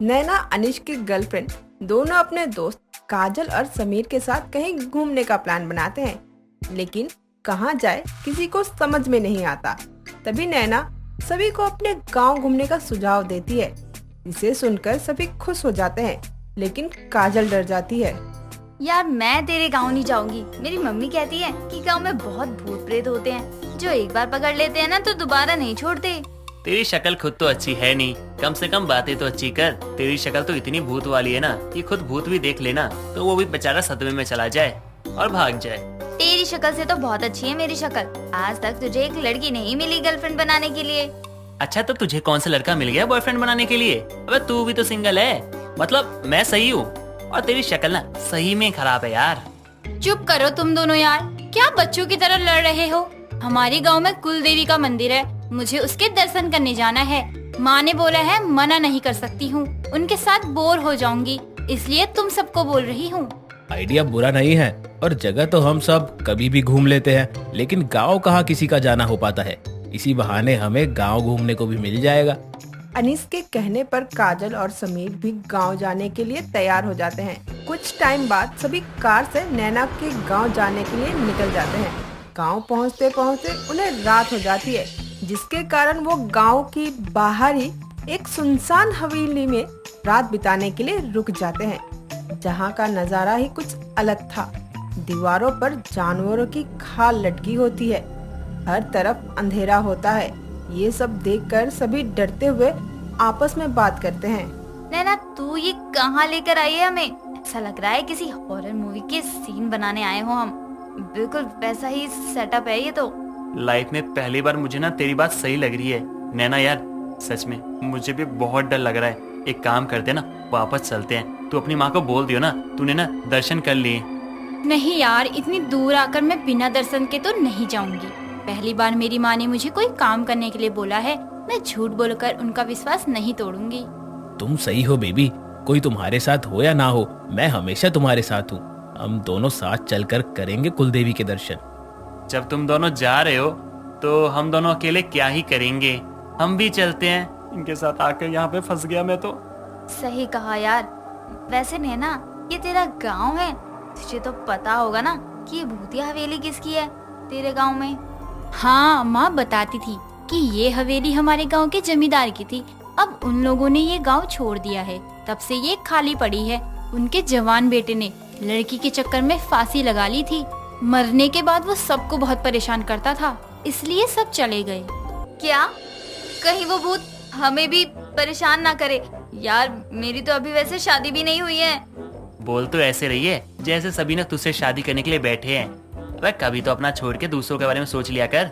नैना अनिश की गर्लफ्रेंड दोनों अपने दोस्त काजल और समीर के साथ कहीं घूमने का प्लान बनाते हैं, लेकिन कहाँ जाए किसी को समझ में नहीं आता। तभी नैना सभी को अपने गांव घूमने का सुझाव देती है, जिसे सुनकर सभी खुश हो जाते हैं, लेकिन काजल डर जाती है। यार मैं तेरे गांव नहीं जाऊंगी। मेरी मम्मी कहती है कि गांव में बहुत भूत प्रेत होते हैं, जो एक बार पकड़ लेते हैं ना तो दोबारा नहीं छोड़ते। तेरी शक्ल खुद तो अच्छी है नहीं, कम से कम बातें तो अच्छी कर। तेरी शक्ल तो इतनी भूत वाली है ना कि खुद भूत भी देख लेना तो वो भी बेचारा सदमे में चला जाए और भाग जाए। तेरी शक्ल से तो बहुत अच्छी है मेरी शक्ल। आज तक तुझे एक लड़की नहीं मिली गर्लफ्रेंड बनाने के लिए। अच्छा तो तुझे कौन सा लड़का मिल गया बॉयफ्रेंड बनाने के लिए? अबे तू भी तो सिंगल है। मतलब मैं सही हूँ और तेरी शक्ल ना सही में खराब है यार। चुप करो तुम दोनों यार, क्या बच्चों की तरह लड़ रहे हो? हमारे गांव में कुल देवी का मंदिर है, मुझे उसके दर्शन करने जाना है। माँ ने बोला है मना नहीं कर सकती हूँ, उनके साथ बोर हो जाऊंगी, इसलिए तुम सबको बोल रही हूँ। आइडिया बुरा नहीं है और जगह तो हम सब कभी भी घूम लेते हैं, लेकिन गांव कहाँ किसी का जाना हो पाता है। इसी बहाने हमें गांव घूमने को भी मिल जाएगा। अनीस के कहने पर काजल और समीर भी गांव जाने के लिए तैयार हो जाते हैं। कुछ टाइम बाद सभी कार से नैना के गांव जाने के लिए निकल जाते हैं। गांव पहुंचते पहुंचते उन्हें रात हो जाती है, जिसके कारण वो गांव की बाहर ही एक सुनसान हवेली में रात बिताने के लिए रुक जाते हैं, जहां का नजारा ही कुछ अलग था। दीवारों पर जानवरों की खाल लटकी होती है, हर तरफ अंधेरा होता है। ये सब देखकर सभी डरते हुए आपस में बात करते हैं। नैना तू ये कहाँ लेकर आई है हमें? ऐसा लग रहा है किसी हॉरर मूवी के सीन बनाने आए हो हम। बिल्कुल वैसा ही सेटअप है ये तो। लाइफ में पहली बार मुझे ना तेरी बात सही लग रही है नैना यार। सच में मुझे भी बहुत डर लग रहा है। एक काम करते ना, वापस चलते हैं। तू अपनी माँ को बोल दियो ना तूने ना दर्शन कर लिए। नहीं यार, इतनी दूर आकर मैं बिना दर्शन के तो नहीं जाऊंगी। पहली बार मेरी माँ ने मुझे कोई काम करने के लिए बोला है, मैं झूठ बोलकर उनका विश्वास नहीं तोड़ूंगी। तुम सही हो बेबी, कोई तुम्हारे साथ हो या ना हो, मैं हमेशा तुम्हारे साथ हूँ। हम दोनों साथ चलकर करेंगे कुलदेवी के दर्शन। जब तुम दोनों जा रहे हो तो हम दोनों अकेले क्या ही करेंगे, हम भी चलते हैं। इनके साथ आकर यहाँ पे फंस गया मैं तो। सही कहा यार। वैसे नैना ये तेरा गांव है, तुझे तो पता होगा ना कि ये भूतिया हवेली किसकी है तेरे गांव में। हाँ, माँ बताती थी कि ये हवेली हमारे गांव के जमींदार की थी। अब उन लोगों ने ये गांव छोड़ दिया है, तब से ये खाली पड़ी है। उनके जवान बेटे ने लड़की के चक्कर में फांसी लगा ली थी। मरने के बाद वो सबको बहुत परेशान करता था, इसलिए सब चले गए। क्या कहीं वो भूत हमें भी परेशान ना करे? यार मेरी तो अभी वैसे शादी भी नहीं हुई है। बोल तो ऐसे रही है जैसे सभी ने तुझसे शादी करने के लिए बैठे हैं। अबे कभी तो अपना छोड़ के दूसरों के बारे में सोच लिया कर।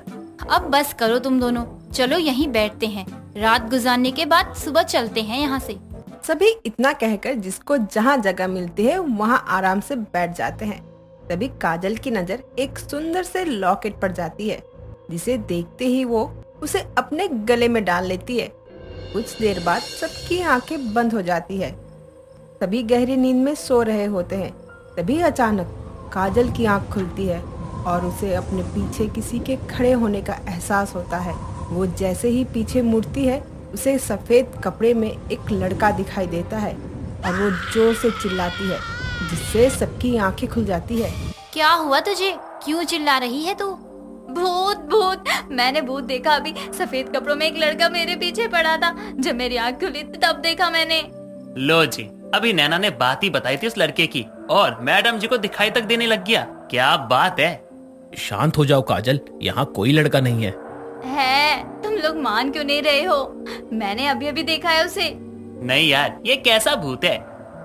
अब बस करो तुम दोनों, चलो यहीं बैठते हैं। रात गुजारने के बाद सुबह चलते हैं यहाँ से। सभी इतना कहकर जिसको जहाँ जगह मिलती है वहाँ आराम से बैठ जाते हैं। तभी काजल की नजर एक सुंदर से लॉकेट पर जाती है, जिसे देखते ही वो उसे अपने गले में डाल लेती है। कुछ देर बाद सबकी आंखें बंद हो जाती है। सभी गहरी नींद में सो रहे होते हैं। तभी अचानक काजल की आंख खुलती है और उसे अपने पीछे किसी के खड़े होने का एहसास होता है। वो जैसे ही पीछे मुड़ती है, उसे सफेद कपड़े में एक लड़का दिखाई देता है और वो जोर से चिल्लाती है, जिससे सबकी आंखें खुल जाती है। क्या हुआ तुझे? क्यों चिल्ला रही है तू? भूत भूत, मैंने भूत देखा अभी। सफेद कपड़ों में एक लड़का मेरे पीछे पड़ा था। जब मेरी आंख खुली तब देखा मैंने। लो जी, अभी नैना ने बात ही बताई थी उस लड़के की और मैडम जी को दिखाई तक देने लग गया। क्या बात है। शांत हो जाओ काजल, यहाँ कोई लड़का नहीं है। तुम लोग मान क्यों नहीं रहे हो? मैंने अभी अभी देखा है उसे। नहीं यार, ये कैसा भूत है?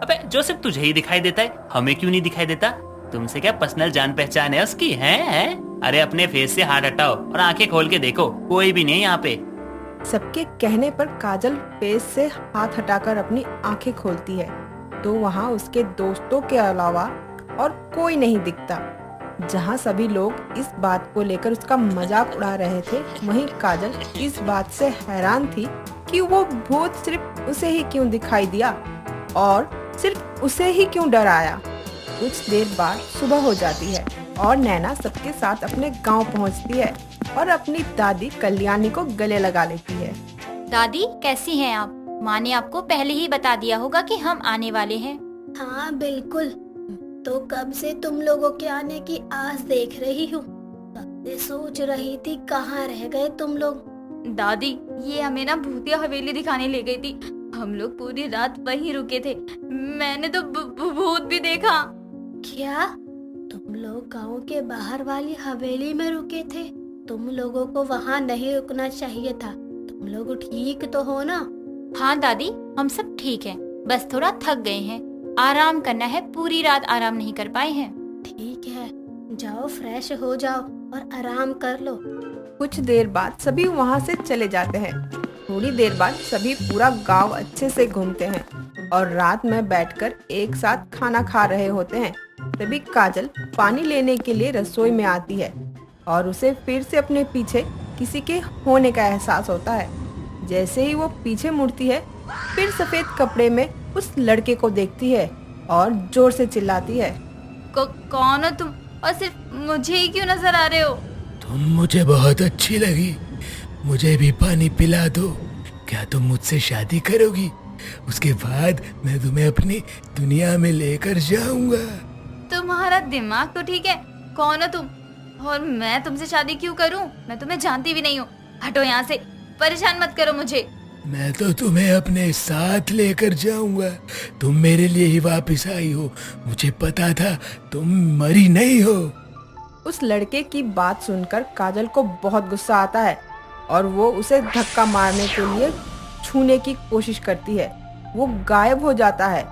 अबे जो सिर्फ तुझे ही दिखाई देता है, हमें क्यों नहीं दिखाई देता? तुमसे क्या पर्सनल जान पहचान है उसकी? है? अरे अपने फेस से हाथ हटाओ और आंखें खोल के देखो, कोई भी नहीं यहाँ पे। सबके कहने पर काजल फेस से हाथ हटाकर अपनी आंखें खोलती है, तो वहाँ उसके दोस्तों के अलावा और कोई नहीं दिखता। जहाँ सभी लोग इस बात को लेकर उसका मजाक उड़ा रहे थे, वहीं काजल इस बात से हैरान थी कि वो भूत सिर्फ उसे ही क्यों दिखाई दिया और सिर्फ उसे ही क्यों डराया। कुछ देर बाद सुबह हो जाती है और नैना सबके साथ अपने गांव पहुंचती है और अपनी दादी कल्याणी को गले लगा लेती है। दादी कैसी हैं आप? माँ ने आपको पहले ही बता दिया होगा कि हम आने वाले हैं। हाँ बिल्कुल, तो कब से तुम लोगों के आने की आस देख रही हूँ। कब से सोच रही थी कहाँ रह गए तुम लोग। दादी, ये हमें ना भूतिया हवेली दिखाने ले गई थी। हम लोग पूरी रात वहीं रुके थे। मैंने तो भूत भी देखा। क्या तुम लोग गांव के बाहर वाली हवेली में रुके थे? तुम लोगों को वहाँ नहीं रुकना चाहिए था। तुम लोग ठीक तो हो ना? हाँ दादी, हम सब ठीक हैं, बस थोड़ा थक गए हैं, आराम करना है, पूरी रात आराम नहीं कर पाए हैं। ठीक है, जाओ फ्रेश हो जाओ और आराम कर लो। कुछ देर बाद सभी वहाँ से चले जाते हैं। थोड़ी देर बाद सभी पूरा गांव अच्छे से घूमते हैं और रात में बैठकर एक साथ खाना खा रहे होते हैं। तभी काजल पानी लेने के लिए रसोई में आती है और उसे फिर से अपने पीछे किसी के होने का एहसास होता है। जैसे ही वो पीछे मुड़ती है, फिर सफेद कपड़े में उस लड़के को देखती है और जोर से चिल्लाती है, कौन हो तुम और सिर्फ मुझे ही क्यों नजर आ रहे हो? तुम मुझे बहुत अच्छी लगी, मुझे भी पानी पिला दो। क्या तुम मुझसे शादी करोगी? उसके बाद मैं तुम्हें अपनी दुनिया में लेकर जाऊंगा। तुम्हारा दिमाग तो ठीक है। कौन हो तुम और मैं तुमसे शादी क्यों करूं? मैं तुम्हें जानती भी नहीं हूँ। हटो यहाँ से, परेशान मत करो मुझे। मैं तो तुम्हें अपने साथ लेकर जाऊंगा। तुम मेरे लिए ही वापस आई हो, मुझे पता था तुम मरी नहीं हो। उस लड़के की बात सुनकर काजल को बहुत गुस्सा आता है और वो उसे धक्का मारने के लिए छूने की कोशिश करती है। वो गायब हो जाता है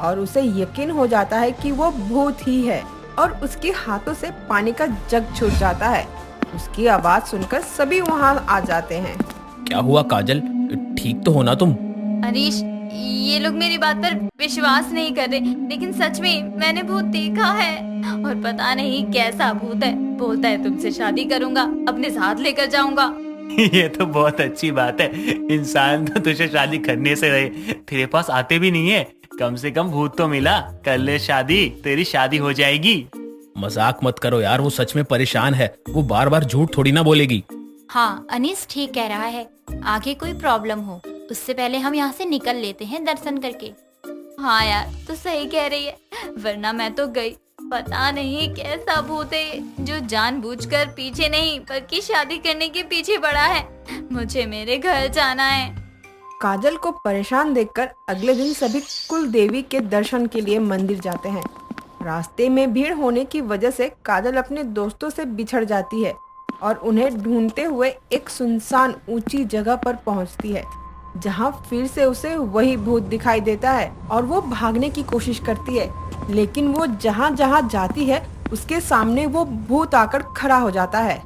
और उसे यकीन हो जाता है कि वो भूत ही है और उसके हाथों से पानी का जग छूट जाता है। उसकी आवाज सुनकर सभी वहाँ आ जाते हैं। क्या हुआ काजल, ठीक तो हो ना तुम? अनीश, ये लोग मेरी बात पर विश्वास नहीं कर रहे, लेकिन सच में मैंने भूत देखा है और पता नहीं कैसा भूत है। बोलता है तुमसे शादी करूंगा, अपने साथ लेकर जाऊंगा। ये तो बहुत अच्छी बात है। इंसान तो तुझे शादी करने से रहे, तेरे पास आते भी नहीं है। कम से कम भूत तो मिला। कर ले शादी, तेरी शादी हो जाएगी। मजाक मत करो यार, वो सच में परेशान है, वो बार बार झूठ थोड़ी ना बोलेगी। हाँ, अनीस ठीक कह रहा है, आगे कोई प्रॉब्लम हो उससे पहले हम यहाँ से निकल लेते हैं दर्शन करके। हाँ यार, तो सही कह रही है, वरना मैं तो गई। पता नहीं कैसा भूत है ये, जो जानबूझकर पीछे नहीं बल्कि शादी करने के पीछे पड़ा है। मुझे मेरे घर जाना है। काजल को परेशान देखकर अगले दिन सभी कुल देवी के दर्शन के लिए मंदिर जाते हैं। रास्ते में भीड़ होने की वजह से काजल अपने दोस्तों से बिछड़ जाती है और उन्हें ढूंढते हुए एक सुनसान ऊंची जगह पर पहुंचती है, जहां फिर से उसे वही भूत दिखाई देता है और वो भागने की कोशिश करती है, लेकिन वो जहां जहां जाती है उसके सामने वो भूत आकर खड़ा हो जाता है।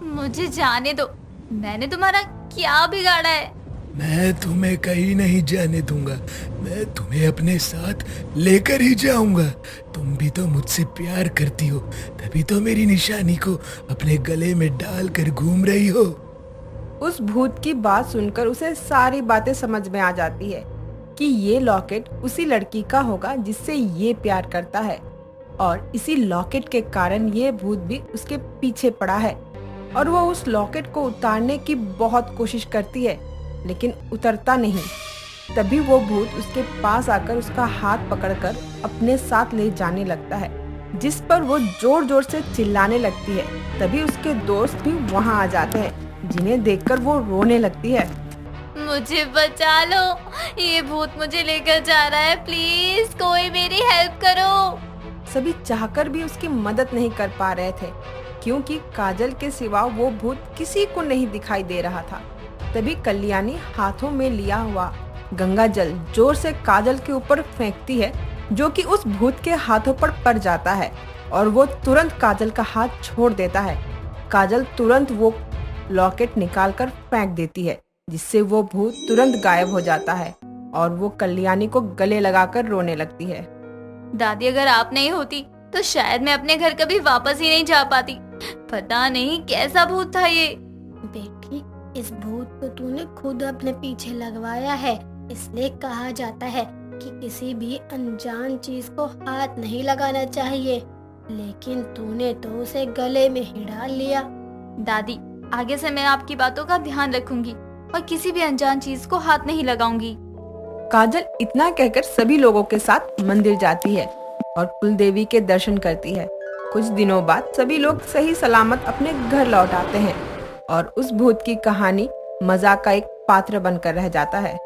मुझे जाने दो, मैंने तुम्हारा क्या बिगाड़ा है? मैं तुम्हें कहीं नहीं जाने दूंगा, मैं तुम्हें अपने साथ लेकर ही जाऊंगा। तुम भी तो मुझसे प्यार करती हो, तभी तो मेरी निशानी को अपने गले में डाल कर घूम रही हो। उस भूत की बात सुनकर उसे सारी बातें समझ में आ जाती है कि ये लॉकेट उसी लड़की का होगा जिससे ये प्यार करता है और इसी लॉकेट के कारण ये भूत भी उसके पीछे पड़ा है और वो उस लॉकेट को उतारने की बहुत कोशिश करती है, लेकिन उतरता नहीं। तभी वो भूत उसके पास आकर उसका हाथ पकड़कर अपने साथ ले जाने लगता है, जिस पर वो जोर जोर से चिल्लाने लगती है। तभी उसके दोस्त भी वहाँ आ जाते हैं, जिन्हें देखकर वो रोने लगती है। मुझे बचा लो, ये भूत मुझे लेकर जा रहा है, प्लीज कोई मेरी हेल्प करो। सभी चाहकर भी उसकी मदद नहीं कर पा रहे थे, क्योंकि काजल के सिवा वो भूत किसी को नहीं दिखाई दे रहा था। तभी कल्याणी हाथों में लिया हुआ गंगा जल जोर से काजल के ऊपर फेंकती है, जो कि उस भूत के हाथों पर पड़ जाता है और वो तुरंत काजल का हाथ छोड़ देता है। काजल तुरंत वो लॉकेट निकालकर फेंक देती है, जिससे वो भूत तुरंत गायब हो जाता है और वो कल्याणी को गले लगाकर रोने लगती है। दादी, अगर आप नहीं होती तो शायद मैं अपने घर कभी वापस ही नहीं जा पाती। पता नहीं कैसा भूत था ये। बेटी, इस भूत को तूने खुद अपने पीछे लगवाया है, इसलिए कहा जाता है कि किसी भी अनजान चीज को हाथ नहीं लगाना चाहिए, लेकिन तूने तो उसे गले में ही डाल लिया। दादी, आगे से मैं आपकी बातों का ध्यान रखूंगी और किसी भी अनजान चीज को हाथ नहीं लगाऊंगी। काजल इतना कहकर सभी लोगों के साथ मंदिर जाती है और कुलदेवी के दर्शन करती है। कुछ दिनों बाद सभी लोग सही सलामत अपने घर लौट आते हैं और उस भूत की कहानी मजाक का एक पात्र बनकर रह जाता है।